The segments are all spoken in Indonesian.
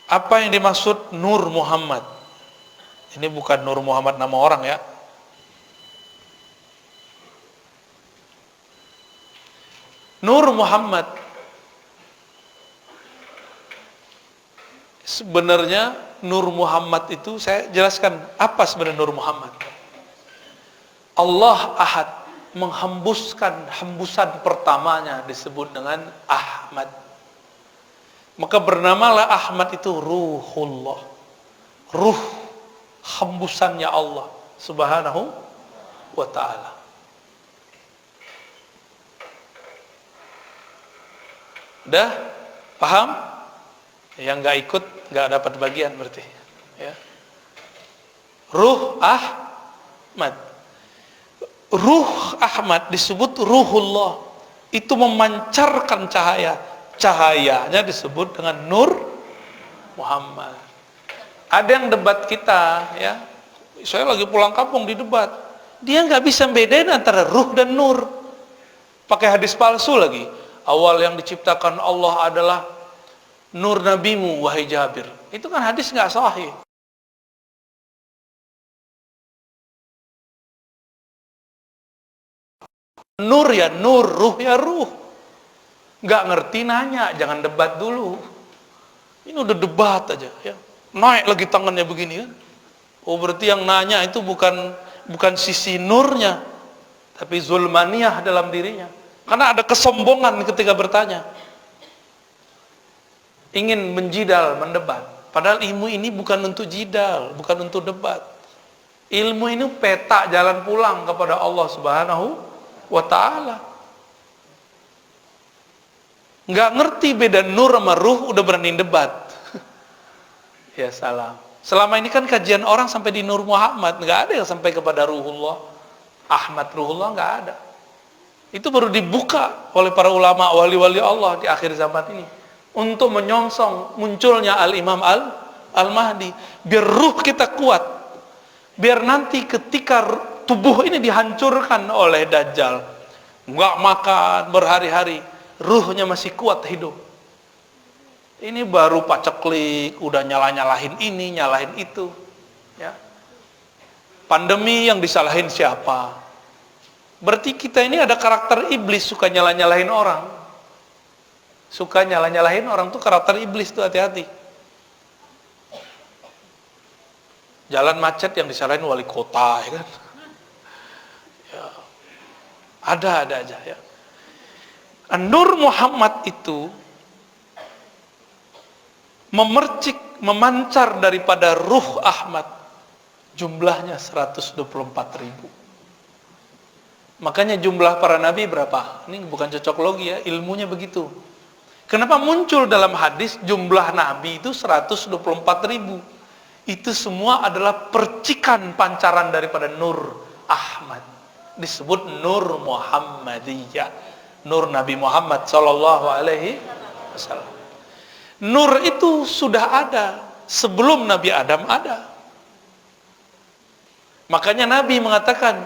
Apa yang dimaksud Nur Muhammad? Ini bukan Nur Muhammad nama orang ya. Nur Muhammad sebenarnya, Nur Muhammad itu saya jelaskan apa sebenarnya Nur Muhammad. Allah Ahad menghembuskan hembusan pertamanya disebut dengan Ahmad. Maka bernamalah Ahmad itu Ruhullah. Ruh, hembusannya Allah Subhanahu wa ta'ala. Udah paham? Yang nggak ikut nggak dapat bagian berarti ya. Ruh Ahmad. Ruh Ahmad disebut Ruhullah, itu memancarkan cahaya. Cahayanya disebut dengan Nur Muhammad. Ada yang debat kita ya, saya lagi pulang kampung di debat, dia nggak bisa bedain antara ruh dan nur, pakai hadis palsu lagi. Awal yang diciptakan Allah adalah nur nabimu wahai Jabir. Itu kan hadis nggak sahih. Nur ya nur, ruh ya ruh. Nggak ngerti nanya, jangan debat dulu. Ini udah debat aja ya. Naik lagi tangannya begini kan. Oh berarti yang nanya itu bukan sisi nurnya, tapi zulmaniyah dalam dirinya. Karena ada kesombongan ketika bertanya. Ingin menjidal, mendebat. Padahal ilmu ini bukan untuk jidal, bukan untuk debat. Ilmu ini peta jalan pulang kepada Allah Subhanahu wa ta'ala. Nggak ngerti beda nur sama ruh udah berani debat. Ya salam. Selama ini kan kajian orang sampai di Nur Muhammad, nggak ada yang sampai kepada Ruhullah, Ahmad Ruhullah, nggak ada. Itu baru dibuka oleh para ulama wali-wali Allah di akhir zaman ini untuk menyongsong munculnya Al-Imam Al-Mahdi, biar ruh kita kuat, biar nanti ketika tubuh ini dihancurkan oleh Dajjal, nggak makan berhari-hari, ruhnya masih kuat hidup. Ini baru paceklik, udah nyalahin ini, nyalahin itu ya. Pandemi yang disalahin siapa? Berarti kita ini ada karakter iblis, suka nyalahin orang. Suka nyalahin orang tuh karakter iblis tuh, hati-hati. Jalan macet yang disalahin wali kota ya kan. Ya. Ada aja ya. Nur Muhammad itu memercik, memancar daripada ruh Ahmad, jumlahnya 124.000. Makanya jumlah para nabi berapa? Ini bukan cocok logi ya, ilmunya begitu. Kenapa muncul dalam hadis jumlah nabi itu 124.000? Itu semua adalah percikan pancaran daripada Nur Ahmad. Disebut Nur Muhammadiyah, Nur Nabi Muhammad sallallahu alaihi wasallam. Nur itu sudah ada sebelum Nabi Adam ada. Makanya Nabi mengatakan,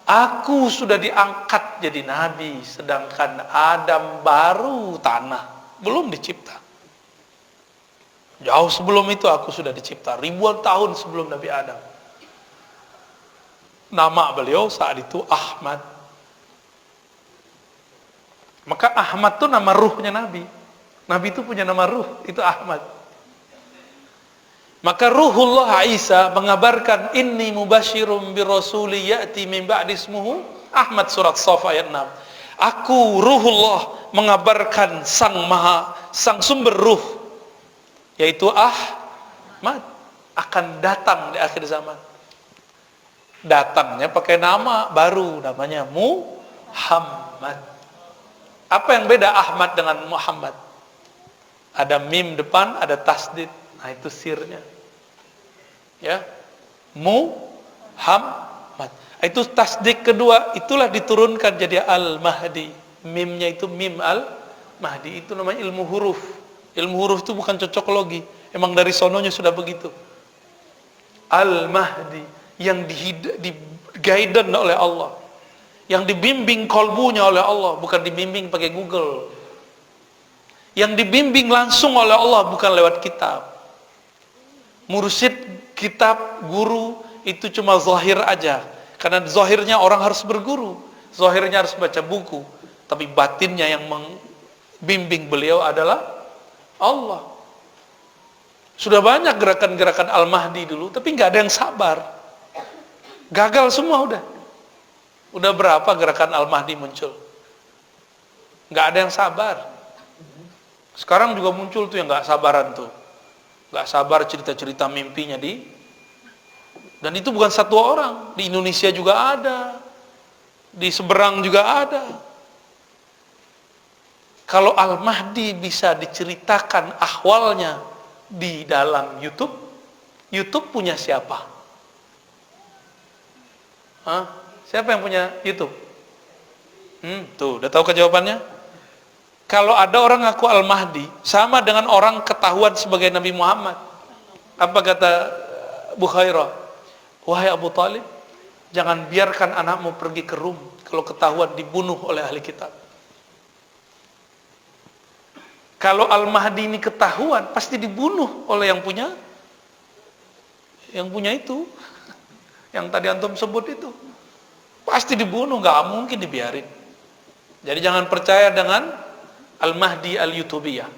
aku sudah diangkat jadi Nabi, sedangkan Adam baru tanah, belum dicipta. Jauh sebelum itu aku sudah dicipta, ribuan tahun sebelum Nabi Adam. Nama beliau saat itu Ahmad. Maka Ahmad itu nama ruhnya Nabi. Nabi itu punya nama ruh, itu Ahmad. Maka Ruhullah Isa mengabarkan, inni mubasyirum birasuli ya'ti min ba'di ismuhu Ahmad, surat Shaf ayat 6. Aku Ruhullah mengabarkan sang sumber ruh, yaitu Ahmad, akan datang di akhir zaman. Datangnya pakai nama baru, namanya Muhammad. Apa yang beda Ahmad dengan Muhammad? Ada mim depan, ada tasdid. Nah itu sirnya. Ya. Muhammad. Itu tasdid kedua, itulah diturunkan jadi Al-Mahdi. Mimnya itu mim Al-Mahdi. Itu namanya ilmu huruf. Ilmu huruf itu bukan cocok logi. Emang dari sononya sudah begitu. Al-Mahdi yang di-guidance oleh Allah. Yang dibimbing kolbunya oleh Allah, bukan dibimbing pakai Google. Yang dibimbing langsung oleh Allah, bukan lewat kitab. Mursyid, kitab, guru itu cuma zahir aja. Karena zahirnya orang harus berguru, zahirnya harus baca buku, tapi batinnya yang membimbing beliau adalah Allah. Sudah banyak gerakan-gerakan Al-Mahdi dulu, tapi nggak ada yang sabar. Gagal semua udah. Udah berapa gerakan Al-Mahdi muncul? Nggak ada yang sabar. Sekarang juga muncul tuh yang nggak sabaran tuh. Nggak sabar cerita-cerita mimpinya dan itu bukan satu orang. Di Indonesia juga ada. Di seberang juga ada. Kalau Al-Mahdi bisa diceritakan ahwalnya di dalam YouTube, YouTube punya siapa? Hah? Siapa yang punya YouTube? Tuh, udah tahu kan jawabannya? Kalau ada orang ngaku Al-Mahdi, sama dengan orang ketahuan sebagai Nabi Muhammad. Apa kata Bukhairah? Wahai Abu Talib, jangan biarkan anakmu pergi ke Rum kalau ketahuan dibunuh oleh ahli kitab. Kalau Al-Mahdi ini ketahuan, pasti dibunuh oleh yang punya itu. Yang tadi antum sebut itu. Pasti dibunuh, nggak mungkin dibiarin. Jadi jangan percaya dengan Al-Mahdi Al-Yutubiyah.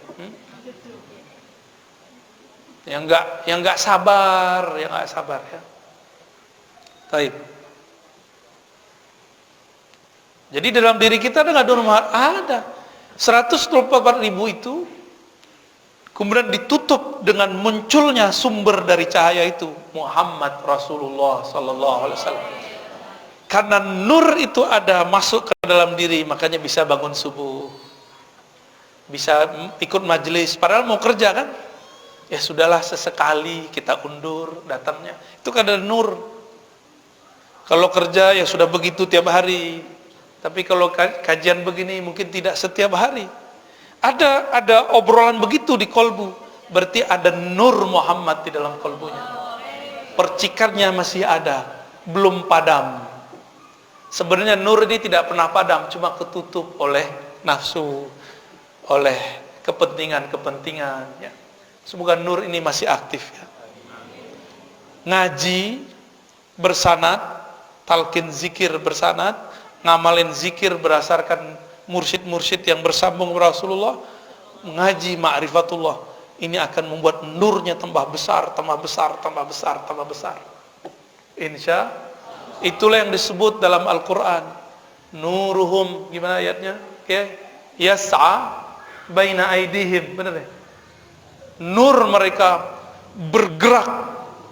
Yang nggak sabar ya. Taib. Jadi dalam diri kita ada nggak Nur Muhammad? Ada. 124.000 itu kemudian ditutup dengan munculnya sumber dari cahaya itu, Muhammad Rasulullah Sallallahu Alaihi Wasallam. Karena nur itu ada masuk ke dalam diri, makanya bisa bangun subuh, bisa ikut majelis. Padahal mau kerja kan? Ya sudahlah, sesekali kita undur datangnya. Itu kan ada nur. Kalau kerja ya sudah begitu tiap hari. Tapi kalau kajian begini mungkin tidak setiap hari. Ada obrolan begitu di kolbu. Berarti ada nur Muhammad di dalam kolbunya. Percikannya masih ada, belum padam. Sebenarnya nur ini tidak pernah padam, cuma ketutup oleh nafsu, oleh kepentingan-kepentingan. Ya. Semoga nur ini masih aktif. Ya. Ngaji bersanad, talqin zikir bersanad, ngamalin zikir berdasarkan mursyid-mursyid yang bersambung Rasulullah, mengaji ma'rifatullah, ini akan membuat nurnya tambah besar, tambah besar, tambah besar, tambah besar. Insya itulah yang disebut dalam Al-Quran, nuruhum, gimana ayatnya? Yas'a baina aidihim, benar ya? Nur mereka bergerak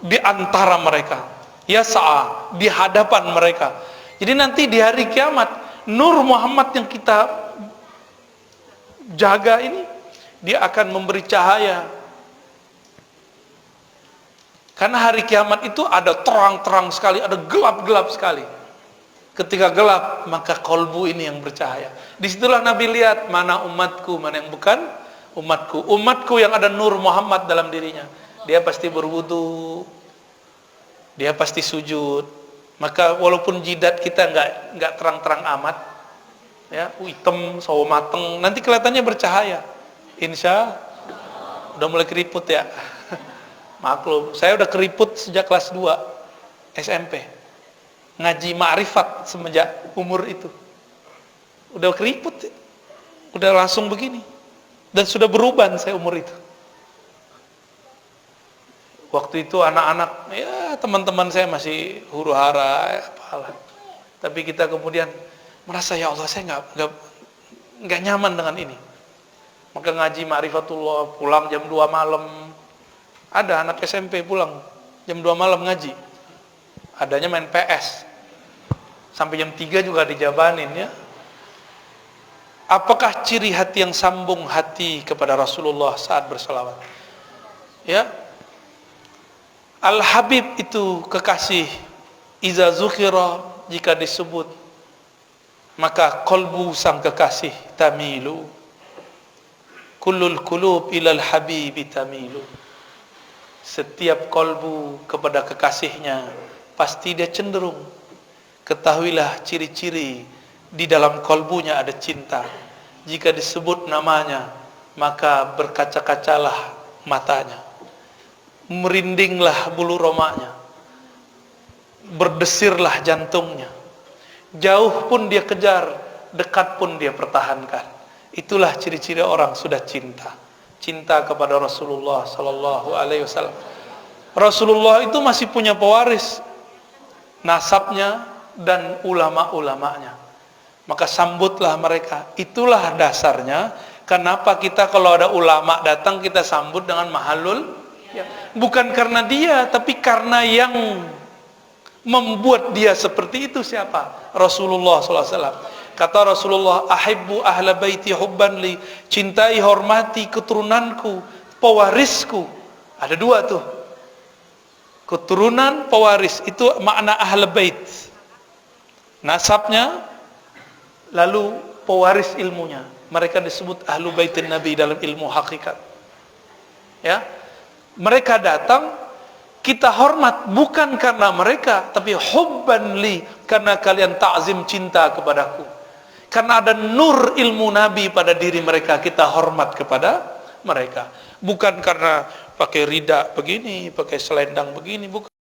di antara mereka. Yas'a, di hadapan mereka. Jadi nanti di hari kiamat, nur Muhammad yang kita jaga ini, dia akan memberi cahaya. Karena hari kiamat itu ada terang-terang sekali, ada gelap-gelap sekali. Ketika gelap, maka kolbu ini yang bercahaya. Disitulah Nabi lihat mana umatku, mana yang bukan umatku. Umatku yang ada nur Muhammad dalam dirinya, dia pasti berwudu, dia pasti sujud. Maka walaupun jidat kita nggak terang-terang amat, ya, hitam, sawo mateng, nanti kelihatannya bercahaya. Insya udah mulai keriput ya. Maklum, saya udah keriput sejak kelas 2 SMP. Ngaji ma'rifat semenjak umur itu. Udah keriput, udah langsung begini. Dan sudah beruban saya umur itu. Waktu itu anak-anak, ya teman-teman saya masih huru-hara, apalah. Tapi kita kemudian merasa, ya Allah, saya nggak nyaman dengan ini. Maka ngaji ma'rifatullah, pulang jam 2 malam. Ada anak SMP pulang jam 2 malam ngaji. Adanya main PS. Sampai jam 3 juga dijabanin ya. Apakah ciri hati yang sambung hati kepada Rasulullah saat bersalawat? Ya. Al-Habib itu kekasih. Iza zukhira, jika disebut, maka kolbu sang kekasih tamilu. Kullul kulub ilal habibi tamilu. Setiap kolbu kepada kekasihnya pasti dia cenderung. Ketahuilah ciri-ciri di dalam kolbunya ada cinta. Jika disebut namanya, maka berkaca-kacalah matanya. merindinglah bulu romanya, berdesirlah jantungnya. Jauh pun dia kejar, dekat pun dia pertahankan. Itulah ciri-ciri orang sudah cinta. Cinta kepada Rasulullah sallallahu alaihi wasallam. Rasulullah itu masih punya pewaris, nasabnya dan ulama-ulamanya. Maka sambutlah mereka. Itulah dasarnya kenapa kita kalau ada ulama datang kita sambut dengan mahalul ya. Bukan karena dia, tapi karena yang membuat dia seperti itu siapa? Rasulullah SAW. Kata Rasulullah, ahibbu ahla baiti hubban li, cintai hormati keturunanku, pewarisku. Ada dua tuh, keturunan, pewaris, itu makna ahla bait, nasabnya, lalu pewaris ilmunya. Mereka disebut ahlu baitin Nabi dalam ilmu hakikat ya. Mereka datang, kita hormat bukan karena mereka, tapi hubban li, karena kalian ta'zim, cinta kepadaku. Karena ada nur ilmu Nabi pada diri mereka, kita hormat kepada mereka. Bukan karena pakai rida begini, pakai selendang begini, bukan.